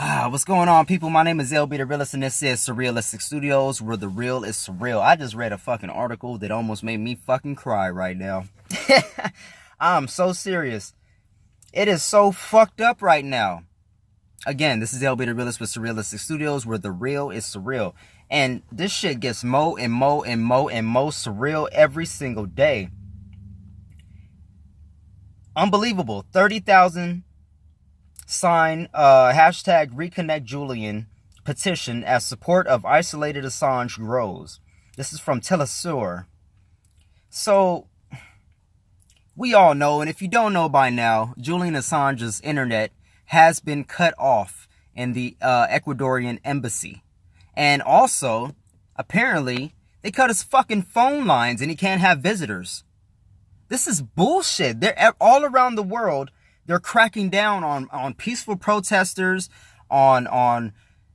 What's going on, people? My name is LB the Realist, and this is Surrealistic Studios, where the real is surreal. I just read a fucking article that almost made me fucking cry right now. I'm so serious. It is so fucked up right now. Again, this is LB the Realist with Surrealistic Studios, where the real is surreal. And this shit gets more and more and more and more surreal every single day. Unbelievable. 30,000 sign hashtag Reconnect Julian petition as support of isolated Assange grows. This is from Telesur. So, we all know, and if you don't know by now, Julian Assange's internet has been cut off in the Ecuadorian embassy. And also, apparently, they cut his fucking phone lines and he can't have visitors. This is bullshit. They're all around the world. They're cracking down on peaceful protesters, on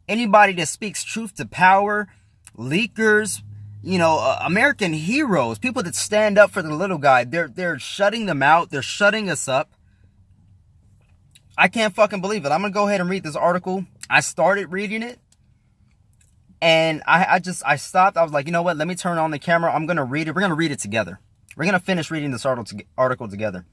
anybody that speaks truth to power, leakers, American heroes, people that stand up for the little guy. They're shutting them out. They're shutting us up. I can't fucking believe it. I'm going to go ahead and read this article. I started reading it, and I stopped. I was like, you know what? Let me turn on the camera. I'm going to read it. We're going to read it together. We're going to finish reading this article together.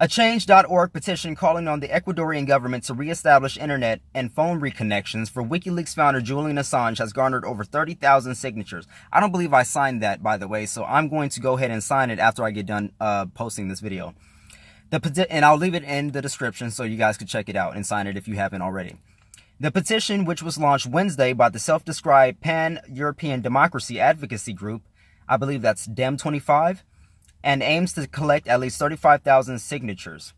A Change.org petition calling on the Ecuadorian government to reestablish internet and phone reconnections for WikiLeaks founder Julian Assange has garnered over 30,000 signatures. I don't believe I signed that, by the way, so I'm going to go ahead and sign it after I get done posting this video. And I'll leave it in the description so you guys can check it out and sign it if you haven't already. The petition, which was launched Wednesday by the self-described Pan-European Democracy Advocacy Group, I believe that's DEM25, and aims to collect at least 35,000 signatures.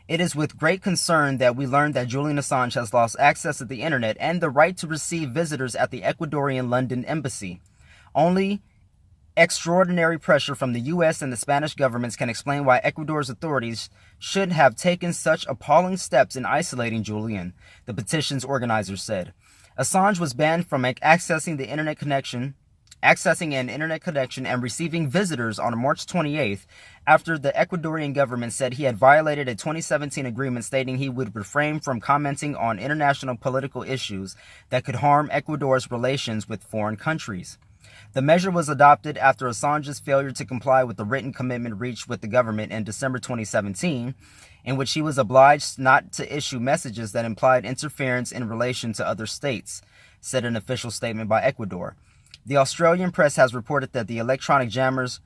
It is with great concern that we learned that Julian Assange has lost access to the internet and the right to receive visitors at the Ecuadorian London embassy. Only extraordinary pressure from the US and the Spanish governments can explain why Ecuador's authorities should have taken such appalling steps in isolating Julian, the petition's organizers said. Assange was banned from accessing an internet connection and receiving visitors on March 28th after the Ecuadorian government said he had violated a 2017 agreement stating he would refrain from commenting on international political issues that could harm Ecuador's relations with foreign countries. The measure was adopted after Assange's failure to comply with the written commitment reached with the government in December 2017, in which he was obliged not to issue messages that implied interference in relation to other states, said an official statement by Ecuador. The Australian press has reported that electronic jammers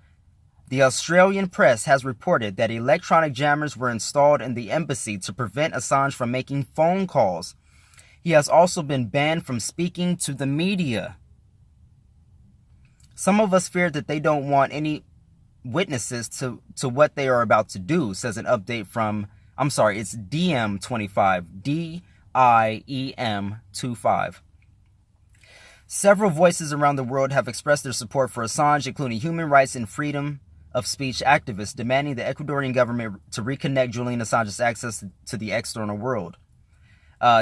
were installed in the embassy to prevent Assange from making phone calls. He has also been banned from speaking to the media. Some of us fear that they don't want any witnesses to what they are about to do, says an update from, it's DEM25, DIEM25. Several voices around the world have expressed their support for Assange, including human rights and freedom of speech activists, demanding the Ecuadorian government to reconnect Julian Assange's access to the external world.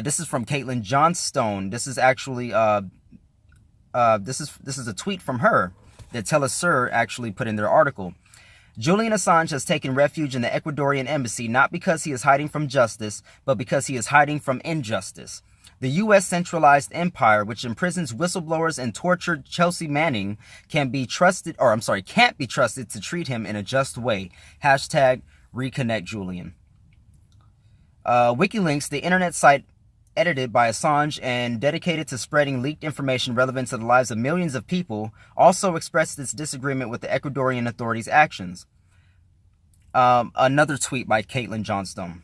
This is from Caitlin Johnstone. This is actually this is a tweet from her that Telesur actually put in their article. Julian Assange has taken refuge in the Ecuadorian embassy not because he is hiding from justice, but because he is hiding from injustice. The U.S. centralized empire, which imprisons whistleblowers and tortured Chelsea Manning, can't be trusted to treat him in a just way. Hashtag Reconnect Julian. WikiLeaks, the internet site edited by Assange and dedicated to spreading leaked information relevant to the lives of millions of people, also expressed its disagreement with the Ecuadorian authorities' actions. Another tweet by Caitlin Johnstone.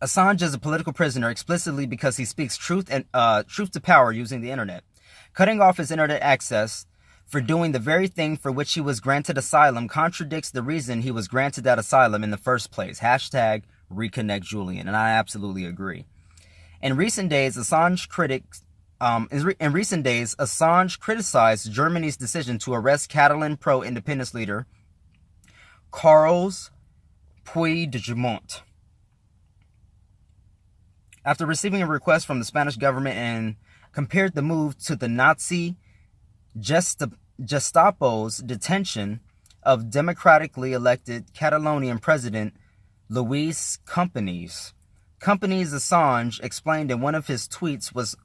Assange is a political prisoner explicitly because he speaks truth to power using the internet. Cutting off his internet access for doing the very thing for which he was granted asylum contradicts the reason he was granted that asylum in the first place. Hashtag Reconnect Julian. And I absolutely agree. In recent days, Assange criticized Germany's decision to arrest Catalan pro-independence leader Carles Puigdemont. After receiving a request from the Spanish government and compared the move to the Nazi Gestapo's detention of democratically elected Catalonian President Luis Companys. Company's Assange explained in one of his tweets was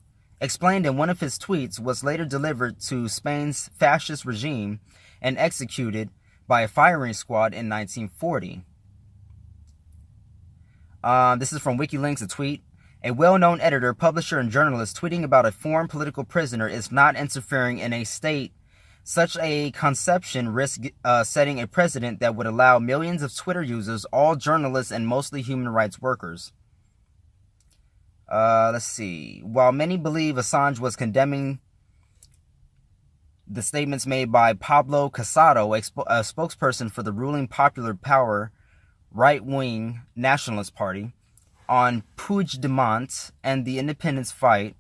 later delivered to Spain's fascist regime and executed by a firing squad in 1940. This is from WikiLeaks, a tweet. A well-known editor, publisher, and journalist tweeting about a foreign political prisoner is not interfering in a state. Such a conception risks setting a precedent that would allow millions of Twitter users, all journalists and mostly human rights workers. Let's see. While many believe Assange was condemning the statements made by Pablo Casado, a spokesperson for the ruling Popular Power right-wing nationalist party, on Puigdemont and the independence fight,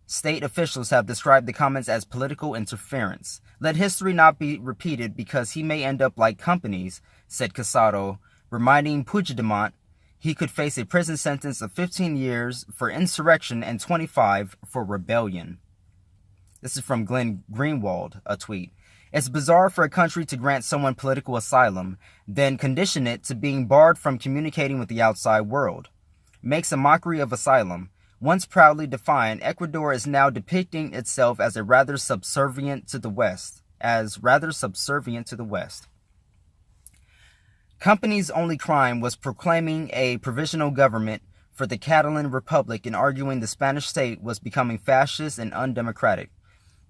state officials have described the comments as political interference. Let history not be repeated because he may end up like companies, said Casado, reminding Puigdemont he could face a prison sentence of 15 years for insurrection and 25 for rebellion. This is from Glenn Greenwald, a tweet. It's bizarre for a country to grant someone political asylum, then condition it to being barred from communicating with the outside world. Makes a mockery of asylum. Once proudly defined, Ecuador is now depicting itself as rather subservient to the West. Company's only crime was proclaiming a provisional government for the Catalan Republic and arguing the Spanish state was becoming fascist and undemocratic.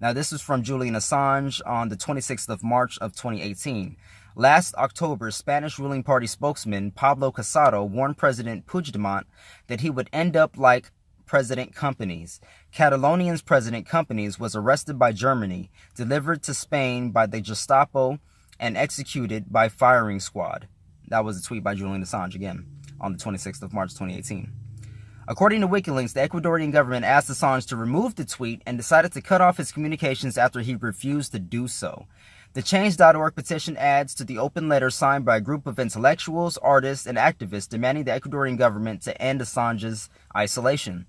Now, this is from Julian Assange on the 26th of March of 2018. Last October, Spanish ruling party spokesman Pablo Casado warned President Puigdemont that he would end up like President Companys. Catalonian's President Companys was arrested by Germany, delivered to Spain by the Gestapo, and executed by firing squad. That was a tweet by Julian Assange again on the 26th of March 2018. According to WikiLeaks, the Ecuadorian government asked Assange to remove the tweet and decided to cut off his communications after he refused to do so. The Change.org petition adds to the open letter signed by a group of intellectuals, artists, and activists demanding the Ecuadorian government to end Assange's isolation.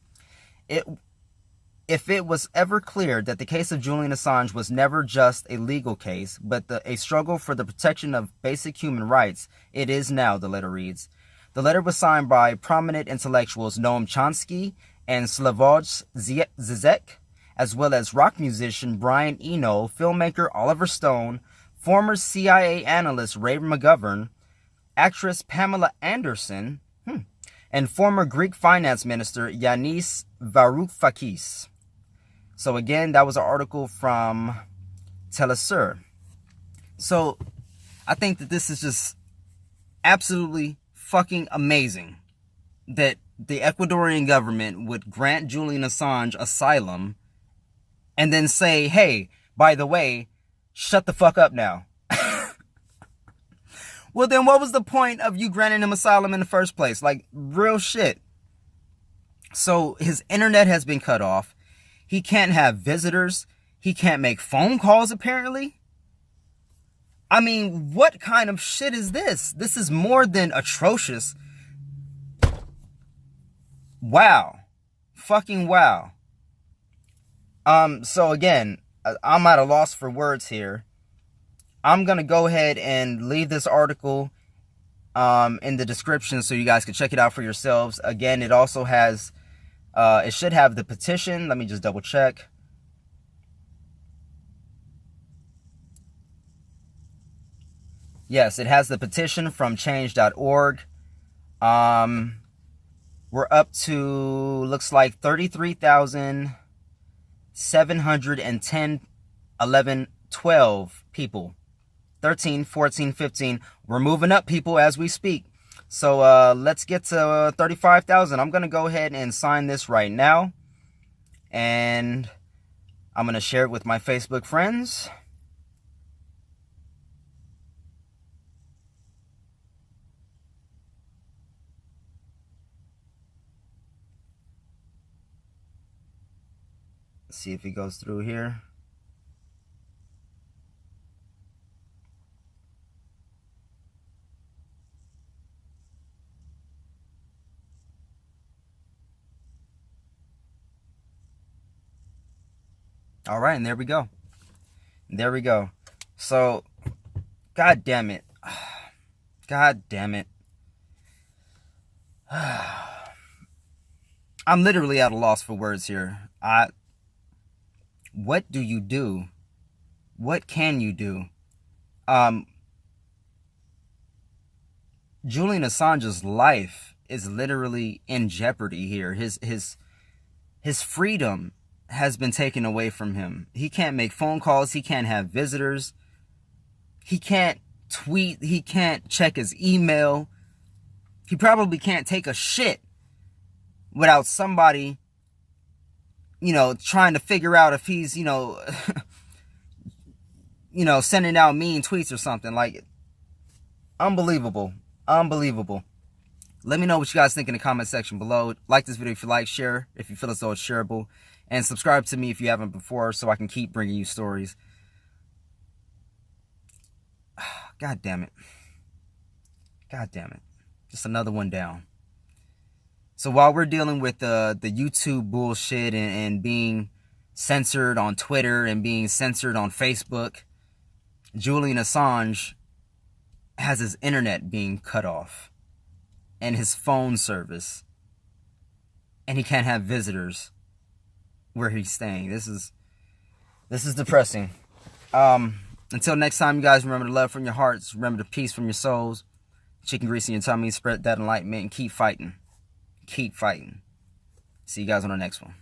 If it was ever clear that the case of Julian Assange was never just a legal case, but a struggle for the protection of basic human rights, it is now, the letter reads. The letter was signed by prominent intellectuals Noam Chomsky and Slavoj Zizek, as well as rock musician Brian Eno, filmmaker Oliver Stone, former CIA analyst Ray McGovern, actress Pamela Anderson, and former Greek finance minister Yanis Varoufakis. So again, that was an article from Telesur. So I think that this is just absolutely fucking amazing that the Ecuadorian government would grant Julian Assange asylum and then say, hey, by the way, shut the fuck up now. Well, then what was the point of you granting him asylum in the first place? Like, real shit. So his internet has been cut off. He can't have visitors. He can't make phone calls, apparently. I mean, what kind of shit is this? This is more than atrocious. Wow. Fucking wow. So again, I'm at a loss for words here. I'm going to go ahead and leave this article in the description so you guys can check it out for yourselves. Again, it also has, it should have the petition. Let me just double check. Yes, it has the petition from change.org. We're up to, looks like 33,710, 11, 12 people. 13, 14, 15. We're moving up, people, as we speak. So let's get to 35,000. I'm going to go ahead and sign this right now. And I'm going to share it with my Facebook friends. Let's see if it goes through here. All right, and there we go. There we go. So, God damn it. God damn it. I'm literally at a loss for words here. What do you do? What can you do? Julian Assange's life is literally in jeopardy here. His freedom has been taken away from him. He can't make phone calls. He can't have visitors. He can't tweet. He can't check his email. He probably can't take a shit without somebody, trying to figure out if he's, sending out mean tweets or something. Like, unbelievable. Unbelievable. Let me know what you guys think in the comment section below. Like this video if you like, share if you feel as though it's shareable, and subscribe to me if you haven't before so I can keep bringing you stories. God damn it. God damn it. Just another one down. So while we're dealing with the YouTube bullshit and being censored on Twitter and being censored on Facebook, Julian Assange has his internet being cut off and his phone service, and he can't have visitors where he's staying. This is depressing. Until next time, you guys, remember the love from your hearts, remember the peace from your souls, chicken grease in your tummy, spread that enlightenment, and keep fighting. Keep fighting. See you guys on the next one.